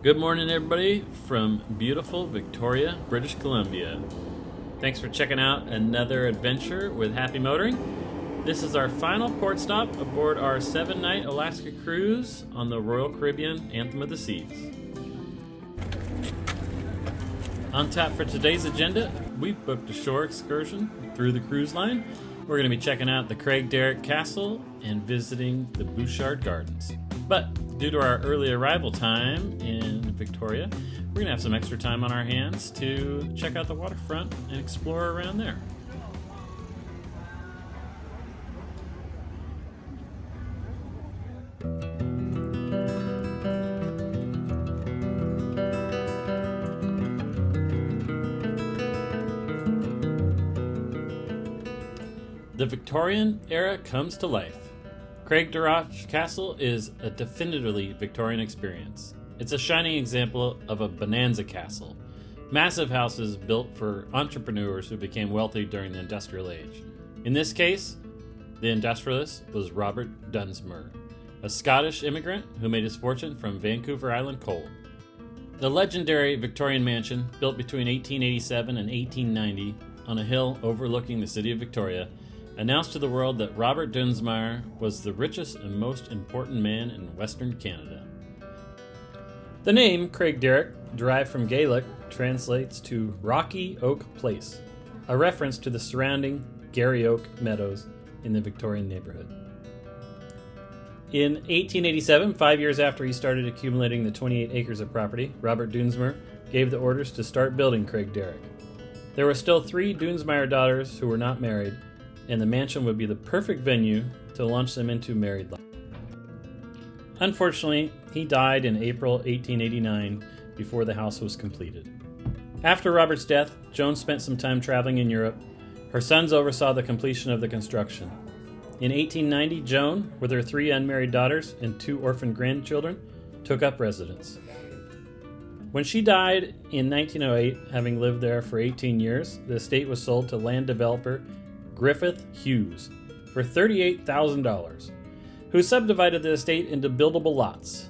Good morning, everybody, from beautiful Victoria, British Columbia. Thanks for checking out another adventure with Happy Motoring. This is our final port stop aboard our 7-night Alaska cruise on the Royal Caribbean Anthem of the Seas. On tap for today's agenda, we've booked a shore excursion through the cruise line. We're going to be checking out the Craigdarroch Castle and visiting the Butchart Gardens. But due to our early arrival time in Victoria, we're going to have some extra time on our hands to check out the waterfront and explore around there. The Victorian era comes to life. Craigdarroch Castle is a definitively Victorian experience. It's a shining example of a Bonanza Castle. Massive houses built for entrepreneurs who became wealthy during the Industrial Age. In this case, the industrialist was Robert Dunsmuir, a Scottish immigrant who made his fortune from Vancouver Island coal. The legendary Victorian mansion, built between 1887 and 1890 on a hill overlooking the city of Victoria, announced to the world that Robert Dunsmuir was the richest and most important man in Western Canada. The name Craigdarroch, derived from Gaelic, translates to Rocky Oak Place, a reference to the surrounding Garryoak meadows in the Victorian neighborhood. In 1887, 5 years after he started accumulating the 28 acres of property, Robert Dunsmuir gave the orders to start building Craigdarroch. There were still 3 Dunsmuir daughters who were not married, and the mansion would be the perfect venue to launch them into married life. Unfortunately, he died in April 1889 before the house was completed. After Robert's death, Joan spent some time traveling in Europe. Her sons oversaw the completion of the construction. In 1890, Joan, with her 3 unmarried daughters and 2 orphaned grandchildren, took up residence. When she died in 1908, having lived there for 18 years, the estate was sold to land developer Griffith Hughes for $38,000, who subdivided the estate into buildable lots.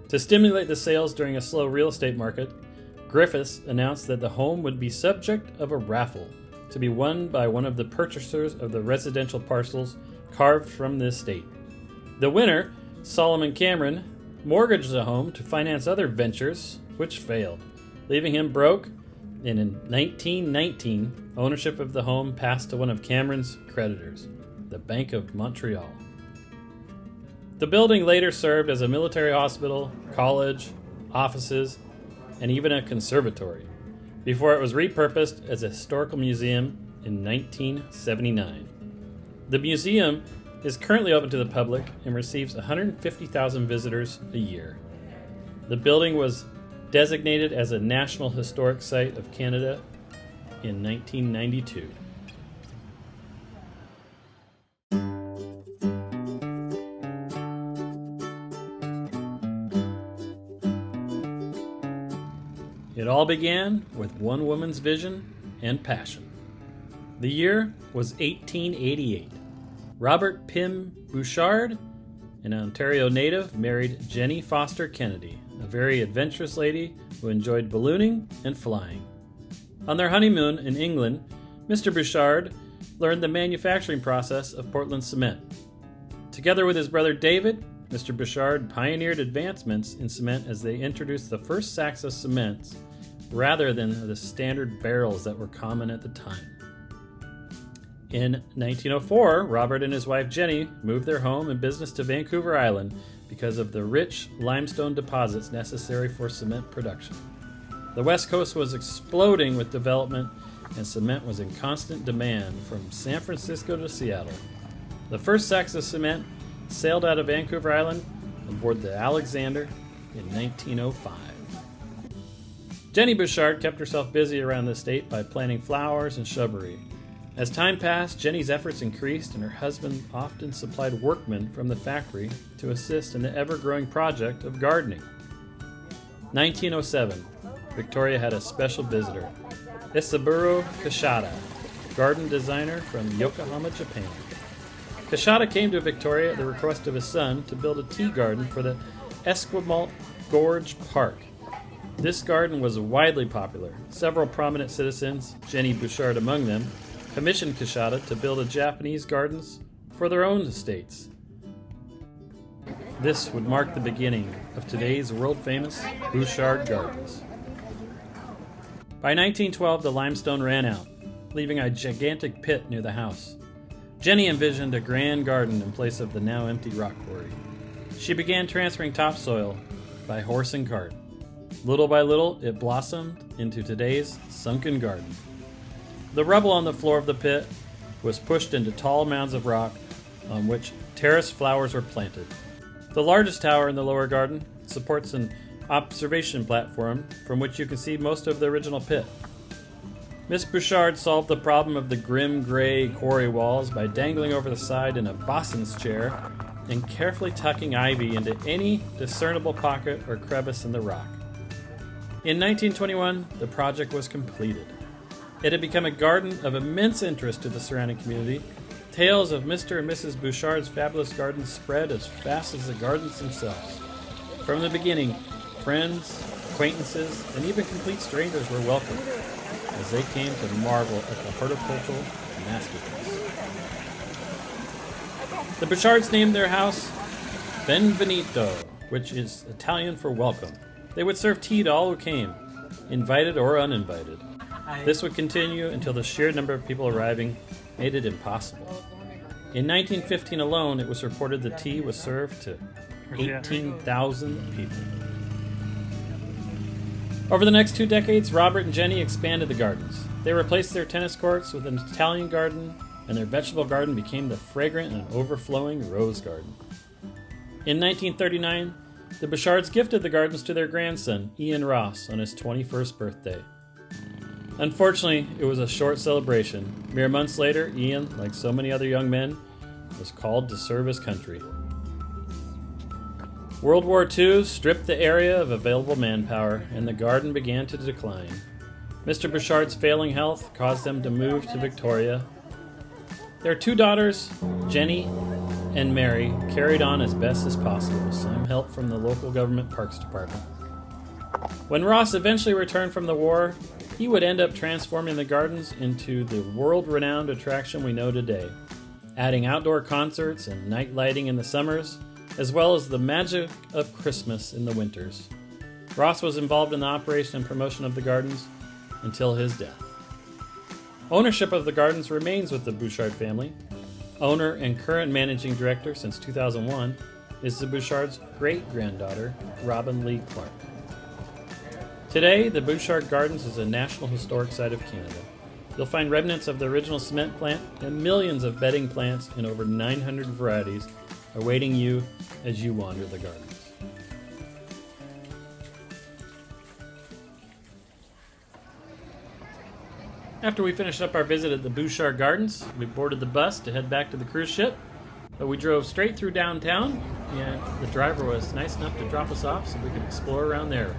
To stimulate the sales during a slow real estate market, Griffiths announced that the home would be subject of a raffle to be won by one of the purchasers of the residential parcels carved from the estate. The winner, Solomon Cameron, mortgaged the home to finance other ventures, which failed, leaving him broke. And in 1919, ownership of the home passed to one of Cameron's creditors, the Bank of Montreal. The building later served as a military hospital, college, offices, and even a conservatory, before it was repurposed as a historical museum in 1979. The museum is currently open to the public and receives 150,000 visitors a year. The building was designated as a National Historic Site of Canada in 1992. It all began with one woman's vision and passion. The year was 1888. Robert Pym Butchart, an Ontario native, married Jenny Foster Kennedy, a very adventurous lady who enjoyed ballooning and flying. On their honeymoon in England, Mr. Butchart learned the manufacturing process of Portland cement. Together with his brother David, Mr. Butchart pioneered advancements in cement as they introduced the first sacks of cement rather than the standard barrels that were common at the time. In 1904, Robert and his wife Jenny moved their home and business to Vancouver Island because of the rich limestone deposits necessary for cement production. The West Coast was exploding with development, and cement was in constant demand from San Francisco to Seattle. The first sacks of cement sailed out of Vancouver Island aboard the Alexander in 1905. Jenny Butchart kept herself busy around the estate by planting flowers and shrubbery. As time passed, Jenny's efforts increased, and her husband often supplied workmen from the factory to assist in the ever-growing project of gardening. 1907, Victoria had a special visitor, Isaburo Kashada, garden designer from Yokohama, Japan. Kashada came to Victoria at the request of his son to build a tea garden for the Esquimalt Gorge Park, This garden was widely popular. Several prominent citizens, Jenny Butchart among them, commissioned Kashada to build Japanese gardens for their own estates. This would mark the beginning of today's world-famous Butchart Gardens. By 1912, the limestone ran out, leaving a gigantic pit near the house. Jenny envisioned a grand garden in place of the now empty rock quarry. She began transferring topsoil by horse and cart. Little by little, it blossomed into today's Sunken Garden. The rubble on the floor of the pit was pushed into tall mounds of rock on which terraced flowers were planted. The largest tower in the lower garden supports an observation platform from which you can see most of the original pit. Miss Butchart solved the problem of the grim gray quarry walls by dangling over the side in a bosun's chair and carefully tucking ivy into any discernible pocket or crevice in the rock. In 1921, the project was completed. It had become a garden of immense interest to the surrounding community. Tales of Mr. and Mrs. Butchart's fabulous gardens spread as fast as the gardens themselves. From the beginning, friends, acquaintances, and even complete strangers were welcomed as they came to marvel at the horticultural masterpiece. The Butcharts named their house Benvenuto, which is Italian for welcome. They would serve tea to all who came, invited or uninvited. This would continue until the sheer number of people arriving made it impossible. In 1915 alone, it was reported the tea was served to 18,000 people. Over the next 2 decades, Robert and Jenny expanded the gardens. They replaced their tennis courts with an Italian garden, and their vegetable garden became the fragrant and overflowing rose garden. In 1939, the Butcharts gifted the gardens to their grandson, Ian Ross, on his 21st birthday. Unfortunately, it was a short celebration. Mere months later, Ian, like so many other young men, was called to serve his country. World War II stripped the area of available manpower, and the garden began to decline. Mr. Butchart's failing health caused them to move to Victoria. Their 2 daughters, Jenny and Mary, carried on as best as possible, with some help from the local government parks department. When Ross eventually returned from the war, he would end up transforming the gardens into the world-renowned attraction we know today, adding outdoor concerts and night lighting in the summers, as well as the magic of Christmas in the winters. Ross was involved in the operation and promotion of the gardens until his death. Ownership of the gardens remains with the Butchart family. Owner and current managing director since 2001 is the Butchart's great-granddaughter, Robin Lee Clark. Today, the Butchart Gardens is a National Historic Site of Canada. You'll find remnants of the original cement plant and millions of bedding plants in over 900 varieties awaiting you as you wander the gardens. After we finished up our visit at the Butchart Gardens, we boarded the bus to head back to the cruise ship. But we drove straight through downtown, and the driver was nice enough to drop us off so we could explore around there.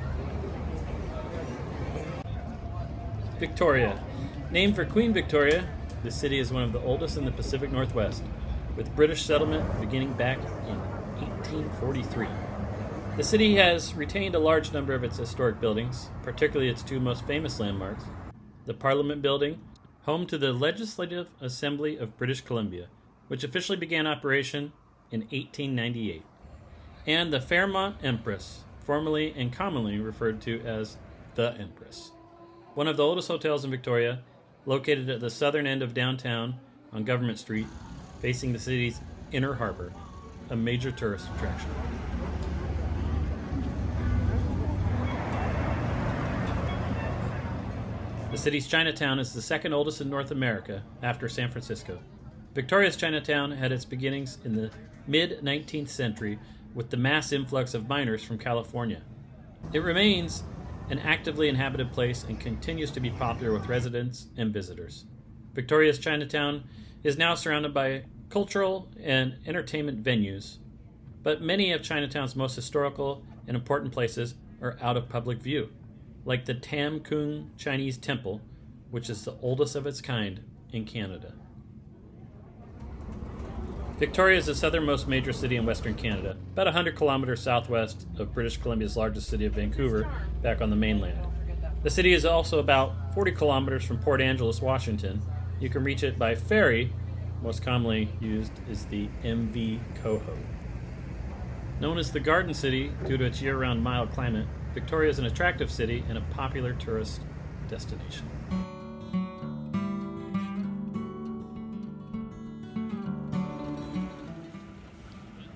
Victoria. Named for Queen Victoria, the city is one of the oldest in the Pacific Northwest, with British settlement beginning back in 1843. The city has retained a large number of its historic buildings, particularly its 2 most famous landmarks, the Parliament Building, home to the Legislative Assembly of British Columbia, which officially began operation in 1898, and the Fairmont Empress, formerly and commonly referred to as the Empress, one of the oldest hotels in Victoria, located at the southern end of downtown on Government Street, facing the city's inner harbor, a major tourist attraction. The city's Chinatown is the second oldest in North America after San Francisco. Victoria's Chinatown had its beginnings in the mid-19th century with the mass influx of miners from California. It remains an actively inhabited place and continues to be popular with residents and visitors. Victoria's Chinatown is now surrounded by cultural and entertainment venues, but many of Chinatown's most historical and important places are out of public view, like the Tam Kung Chinese Temple, which is the oldest of its kind in Canada. Victoria is the southernmost major city in Western Canada, about 100 kilometers southwest of British Columbia's largest city of Vancouver, back on the mainland. The city is also about 40 kilometers from Port Angeles, Washington. You can reach it by ferry. Most commonly used is the MV Coho. Known as the Garden City due to its year-round mild climate, Victoria is an attractive city and a popular tourist destination.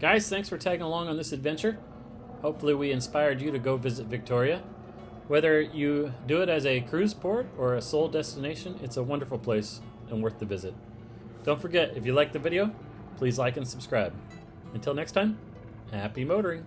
Guys, thanks for tagging along on this adventure. Hopefully we inspired you to go visit Victoria. Whether you do it as a cruise port or a sole destination, it's a wonderful place and worth the visit. Don't forget, if you liked the video, please like and subscribe. Until next time, happy motoring!